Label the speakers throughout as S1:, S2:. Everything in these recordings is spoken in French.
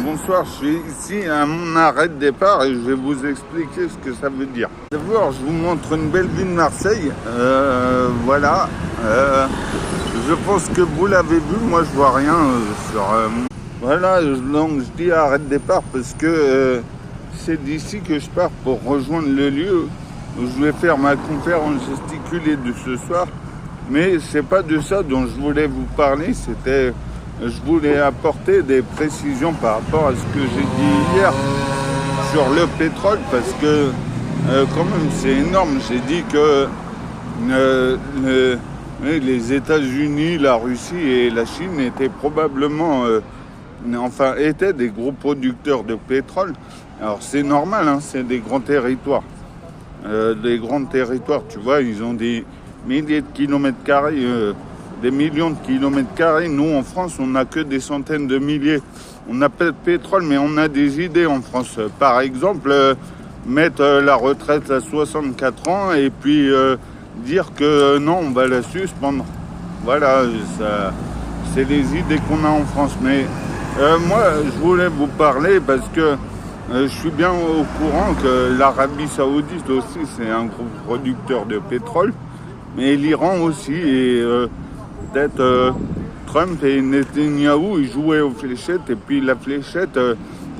S1: bonsoir, je suis ici à mon arrêt de départ et je vais vous expliquer ce que ça veut dire. D'abord, je vous montre une belle vue de Marseille. Voilà. Je pense que vous l'avez vu, moi je vois rien Voilà, donc je dis arrêt de départ parce que c'est d'ici que je pars pour rejoindre le lieu où je vais faire ma conférence gesticulée de ce soir. Mais c'est pas de ça dont je voulais vous parler, je voulais apporter des précisions par rapport à ce que j'ai dit hier sur le pétrole, parce que quand même c'est énorme. J'ai dit que les États-Unis, la Russie et la Chine étaient probablement, étaient des gros producteurs de pétrole. Alors c'est normal, hein, c'est des grands territoires. Tu vois, ils ont des milliers de kilomètres carrés, des millions de kilomètres carrés. Nous, en France, on n'a que des centaines de milliers. On n'a pas de pétrole, mais on a des idées en France. Par exemple, mettre la retraite à 64 ans et puis dire que non, on va la suspendre. Voilà, c'est les idées qu'on a en France. Mais moi, je voulais vous parler parce que je suis bien au courant que l'Arabie Saoudite aussi, c'est un gros producteur de pétrole. Mais l'Iran aussi, et peut-être Trump et Netanyahou, ils jouaient aux fléchettes, et puis la fléchette,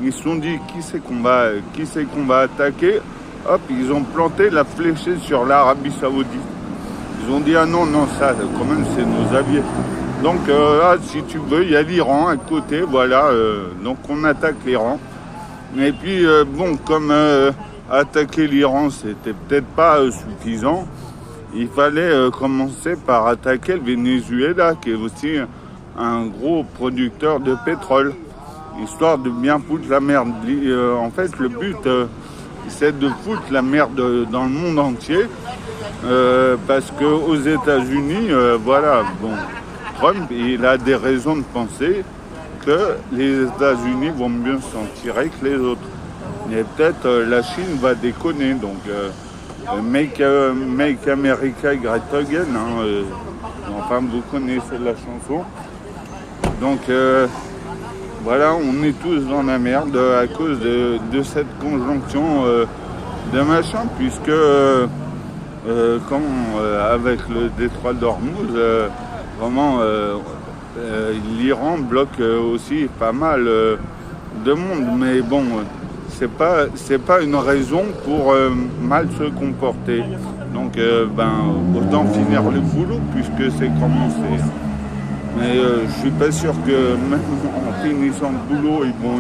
S1: ils se sont dit qui c'est qu'on va attaquer. Hop, ils ont planté la fléchette sur l'Arabie Saoudite. Ils ont dit ah non, ça quand même c'est nos alliés. Donc si tu veux, il y a l'Iran à côté, voilà, donc on attaque l'Iran. Et puis comme attaquer l'Iran, c'était peut-être pas suffisant. Il fallait commencer par attaquer le Venezuela, qui est aussi un gros producteur de pétrole, histoire de bien foutre la merde. En fait, le but, c'est de foutre la merde dans le monde entier, parce qu'aux États-Unis, Trump, il a des raisons de penser que les États-Unis vont mieux s'en tirer que les autres. Et peut-être la Chine va déconner, donc... Make America Great Again, vous connaissez la chanson. Donc voilà, on est tous dans la merde à cause de cette conjonction de machin, puisque avec le détroit d'Ormuz, l'Iran bloque aussi pas mal de monde, mais bon... C'est pas une raison pour mal se comporter. Donc autant finir le boulot puisque c'est commencé. Mais je suis pas sûr que même en finissant le boulot, ils vont